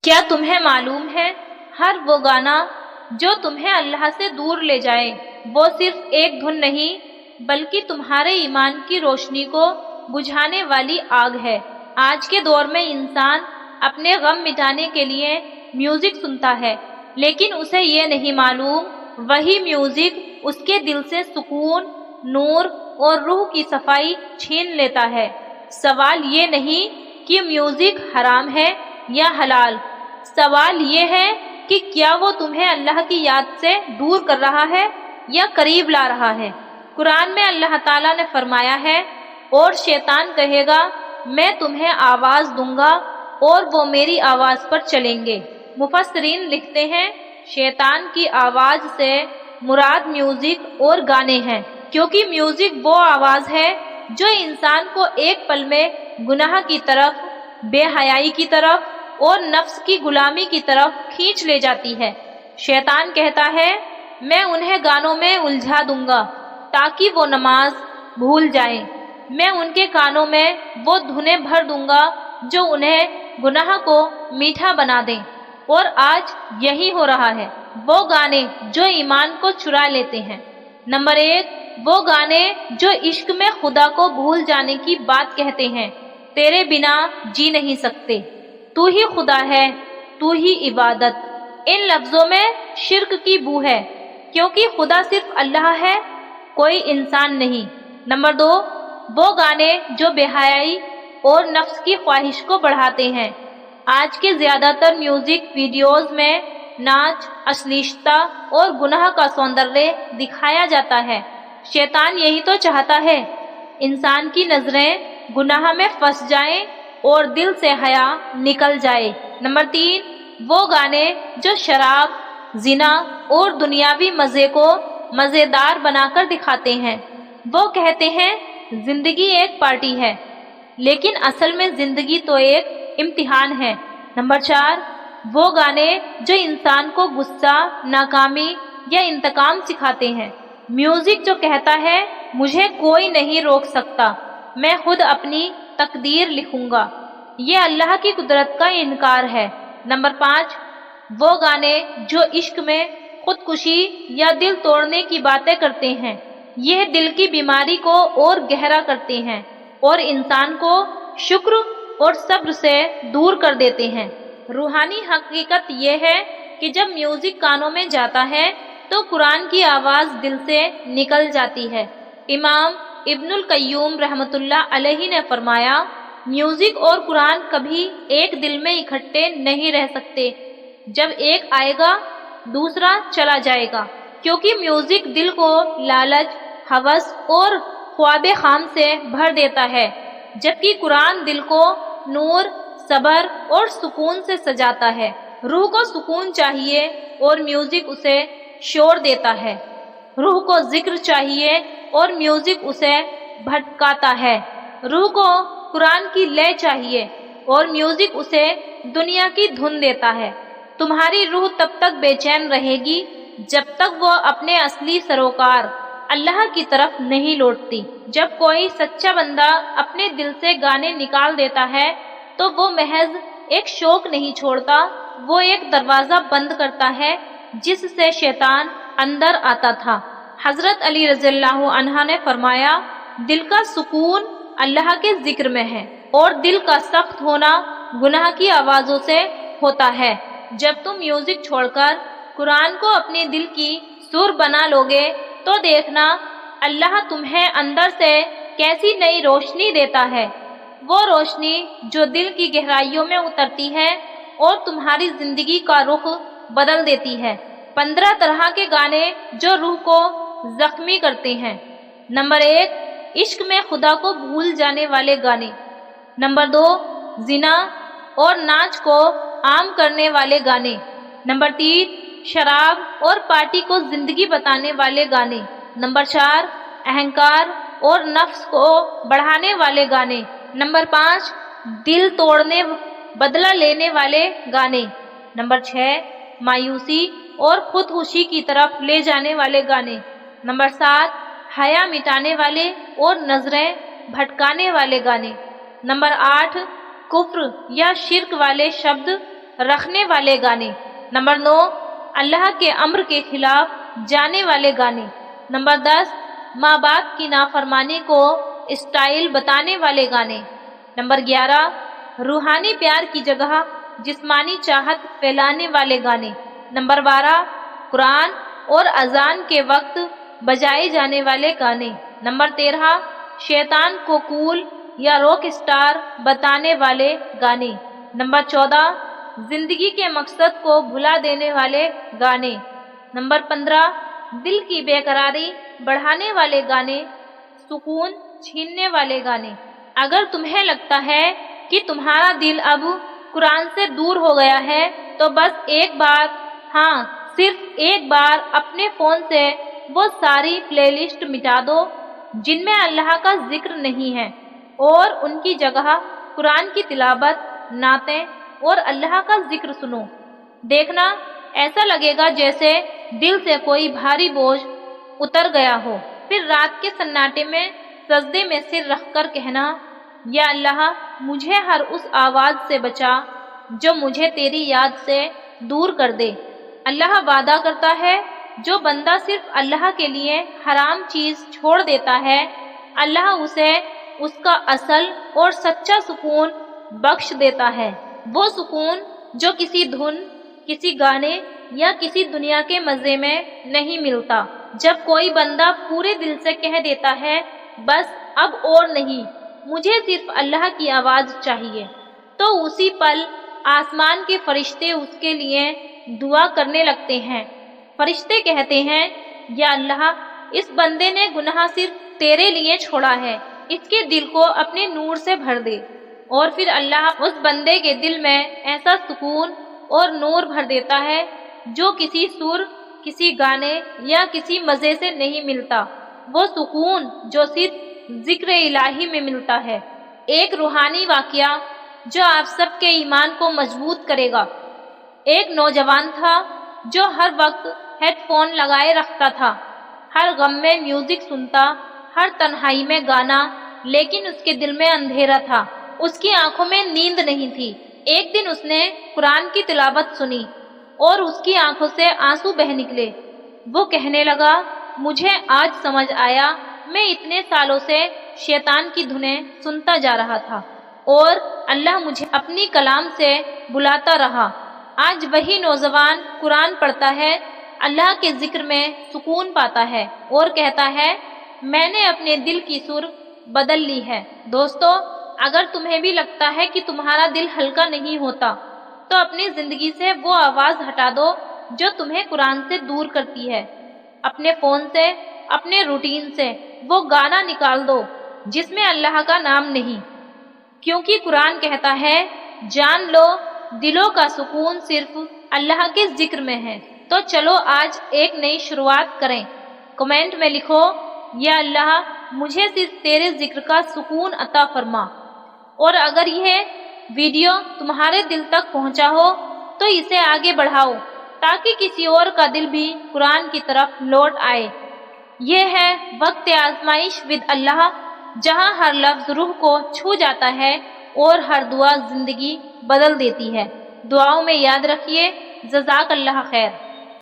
کیا تمہیں معلوم ہے ہر وہ گانا جو تمہیں اللہ سے دور لے جائے وہ صرف ایک دھن نہیں بلکہ تمہارے ایمان کی روشنی کو بجھانے والی آگ ہے۔ آج کے دور میں انسان اپنے غم مٹانے کے لیے میوزک سنتا ہے، لیکن اسے یہ نہیں معلوم وہی میوزک اس کے دل سے سکون، نور اور روح کی صفائی چھین لیتا ہے۔ سوال یہ نہیں کہ میوزک حرام ہے یا حلال، سوال یہ ہے کہ کیا وہ تمہیں اللہ کی یاد سے دور کر رہا ہے یا قریب لا رہا ہے۔ قرآن میں اللہ تعالیٰ نے فرمایا ہے، اور شیطان کہے گا میں تمہیں آواز دوں گا اور وہ میری آواز پر چلیں گے۔ مفسرین لکھتے ہیں شیطان کی آواز سے مراد میوزک اور گانے ہیں، کیونکہ میوزک وہ آواز ہے جو انسان کو ایک پل میں گناہ کی طرف، بے حیائی کی طرف اور نفس کی غلامی کی طرف کھینچ لے جاتی ہے۔ شیطان کہتا ہے میں انہیں گانوں میں الجھا دوں گا تاکہ وہ نماز بھول جائیں، میں ان کے کانوں میں وہ دھنیں بھر دوں گا جو انہیں گناہ کو میٹھا بنا دیں، اور آج یہی ہو رہا ہے۔ وہ گانے جو ایمان کو چرا لیتے ہیں۔ نمبر 1، وہ گانے جو عشق میں خدا کو بھول جانے کی بات کہتے ہیں۔ تیرے بنا جی نہیں سکتے، تو ہی خدا ہے، تو ہی عبادت۔ ان لفظوں میں شرک کی بو ہے، کیونکہ خدا صرف اللہ ہے، کوئی انسان نہیں۔ نمبر 2، وہ گانے جو بے حیائی اور نفس کی خواہش کو بڑھاتے ہیں۔ آج کے زیادہ تر میوزک ویڈیوز میں ناچ، اشلیلتا اور گناہ کا سوندریہ دکھایا جاتا ہے۔ شیطان یہی تو چاہتا ہے، انسان کی نظریں گناہ میں پھنس جائیں اور دل سے حیا نکل جائے۔ نمبر 3، وہ گانے جو شراب، زنا اور دنیاوی مزے کو مزیدار بنا کر دکھاتے ہیں۔ وہ کہتے ہیں زندگی ایک پارٹی ہے، لیکن اصل میں زندگی تو ایک امتحان ہے۔ نمبر 4، وہ گانے جو انسان کو غصہ، ناکامی یا انتقام سکھاتے ہیں۔ میوزک جو کہتا ہے مجھے کوئی نہیں روک سکتا، میں خود اپنی تقدیر لکھوں گا، یہ اللہ کی قدرت کا انکار ہے۔ نمبر 5، وہ گانے جو عشق میں خودکشی یا دل توڑنے کی باتیں کرتے ہیں۔ یہ دل کی بیماری کو اور گہرا کرتے ہیں اور انسان کو شکر اور صبر سے دور کر دیتے ہیں۔ روحانی حقیقت یہ ہے کہ جب میوزک کانوں میں جاتا ہے تو قرآن کی آواز دل سے نکل جاتی ہے۔ امام ابن القیم رحمۃ اللہ علیہ نے فرمایا میوزک اور قرآن کبھی ایک دل میں اکٹھے نہیں رہ سکتے، جب ایک آئے گا دوسرا چلا جائے گا، کیونکہ میوزک دل کو لالچ، ہوس اور خواب خام سے بھر دیتا ہے، جبکہ قرآن دل کو نور، صبر اور سکون سے سجاتا ہے۔ روح کو سکون چاہیے اور میوزک اسے شور دیتا ہے، روح کو ذکر چاہیے اور میوزک اسے بھٹکاتا ہے، روح کو قرآن کی لے چاہیے اور میوزک اسے دنیا کی دھن دیتا ہے۔ تمہاری روح تب تک بے چین رہے گی جب تک وہ اپنے اصلی سروکار اللہ کی طرف نہیں لوٹتی۔ جب کوئی سچا بندہ اپنے دل سے گانے نکال دیتا ہے تو وہ محض ایک شوق نہیں چھوڑتا، وہ ایک دروازہ بند کرتا ہے جس سے شیطان اندر آتا تھا۔ حضرت علی رضی اللہ عنہ نے فرمایا دل کا سکون اللہ کے ذکر میں ہے اور دل کا سخت ہونا گناہ کی آوازوں سے ہوتا ہے۔ جب تم میوزک چھوڑ کر قرآن کو اپنے دل کی سر بنا لوگے تو دیکھنا اللہ تمہیں اندر سے کیسی نئی روشنی دیتا ہے، وہ روشنی جو دل کی گہرائیوں میں اترتی ہے اور تمہاری زندگی کا رخ بدل دیتی ہے۔ 15 طرح کے گانے جو روح کو زخمی کرتے ہیں۔ نمبر 1، عشق میں خدا کو بھول جانے والے گانے۔ نمبر 2، زنا اور ناچ کو عام کرنے والے گانے۔ نمبر 3، شراب اور پارٹی کو زندگی بتانے والے گانے۔ نمبر 4، اہنکار اور نفس کو بڑھانے والے گانے۔ نمبر 5، دل توڑنے، بدلہ لینے والے گانے۔ نمبر 6، مایوسی اور خودکشی کی طرف لے جانے والے گانے۔ نمبر 7، حیا مٹانے والے اور نظریں بھٹکانے والے گانے۔ نمبر 8، کفر یا شرک والے شبد رکھنے والے گانے۔ نمبر 9، اللہ کے امر کے خلاف جانے والے گانے۔ نمبر 10، ماں باپ کی نافرمانی کو اسٹائل بتانے والے گانے۔ نمبر 11، روحانی پیار کی جگہ جسمانی چاہت پھیلانے والے گانے۔ نمبر 12، قرآن اور اذان کے وقت بجائے جانے والے گانے۔ نمبر 13، شیطان کو کول یا راک اسٹار بتانے والے گانے۔ نمبر 14، زندگی کے مقصد کو بھلا دینے والے گانے۔ نمبر 15، دل کی بے قراری بڑھانے والے گانے، سکون چھیننے والے گانے۔ اگر تمہیں لگتا ہے کہ تمہارا دل اب قرآن سے دور ہو گیا ہے تو بس ایک بار، ہاں صرف ایک بار اپنے فون سے وہ ساری پلے لسٹ مٹا دو جن میں اللہ کا ذکر نہیں ہے، اور ان کی جگہ قرآن کی تلاوت، نعتیں اور اللہ کا ذکر سنو۔ دیکھنا ایسا لگے گا جیسے دل سے کوئی بھاری بوجھ اتر گیا ہو۔ پھر رات کے سناٹے میں سجدے میں سر رکھ کر کہنا، یا اللہ مجھے ہر اس آواز سے بچا جو مجھے تیری یاد سے دور کر دے۔ اللہ وعدہ کرتا ہے جو بندہ صرف اللہ کے لیے حرام چیز چھوڑ دیتا ہے، اللہ اسے اس کا اصل اور سچا سکون بخش دیتا ہے، وہ سکون جو کسی دھن، کسی گانے یا کسی دنیا کے مزے میں نہیں ملتا۔ جب کوئی بندہ پورے دل سے کہہ دیتا ہے بس اب اور نہیں، مجھے صرف اللہ کی آواز چاہیے، تو اسی پل آسمان کے فرشتے اس کے لیے دعا کرنے لگتے ہیں۔ فرشتے کہتے ہیں، یا اللہ اس بندے نے گناہ صرف تیرے لیے چھوڑا ہے، اس کے دل کو اپنے نور سے بھر دے۔ اور پھر اللہ اس بندے کے دل میں ایسا سکون اور نور بھر دیتا ہے جو کسی سر، کسی گانے یا کسی مزے سے نہیں ملتا، وہ سکون جو صرف ذکر الہی میں ملتا ہے۔ ایک روحانی واقعہ جو آپ سب کے ایمان کو مضبوط کرے گا۔ ایک نوجوان تھا جو ہر وقت ہیڈ فون لگائے رکھتا تھا، ہر غم میں میوزک سنتا، ہر تنہائی میں گانا، لیکن اس کے دل میں اندھیرا تھا، اس کی آنکھوں میں نیند نہیں تھی۔ ایک دن اس نے قرآن کی تلاوت سنی اور اس کی آنکھوں سے آنسو بہہ نکلے۔ وہ کہنے لگا، مجھے آج سمجھ آیا، میں اتنے سالوں سے شیطان کی دھنیں سنتا جا رہا تھا اور اللہ مجھے اپنی کلام سے بلاتا رہا۔ آج وہی نوجوان قرآن پڑھتا ہے، اللہ کے ذکر میں سکون پاتا ہے اور کہتا ہے، میں نے اپنے دل کی سر بدل لی ہے۔ دوستو، اگر تمہیں بھی لگتا ہے کہ تمہارا دل ہلکا نہیں ہوتا تو اپنی زندگی سے وہ آواز ہٹا دو جو تمہیں قرآن سے دور کرتی ہے۔ اپنے فون سے، اپنے روٹین سے وہ گانا نکال دو جس میں اللہ کا نام نہیں، کیونکہ قرآن کہتا ہے، جان لو دلوں کا سکون صرف اللہ کے ذکر میں ہے۔ تو چلو آج ایک نئی شروعات کریں۔ کمنٹ میں لکھو، یا اللہ مجھے صرف تیرے ذکر کا سکون عطا فرما۔ اور اگر یہ ویڈیو تمہارے دل تک پہنچا ہو تو اسے آگے بڑھاؤ تاکہ کسی اور کا دل بھی قرآن کی طرف لوٹ آئے۔ یہ ہے وقت آزمائش ود اللہ، جہاں ہر لفظ روح کو چھو جاتا ہے اور ہر دعا زندگی بدل دیتی ہے۔ دعاؤں میں یاد رکھیے۔ جزاک اللہ خیر۔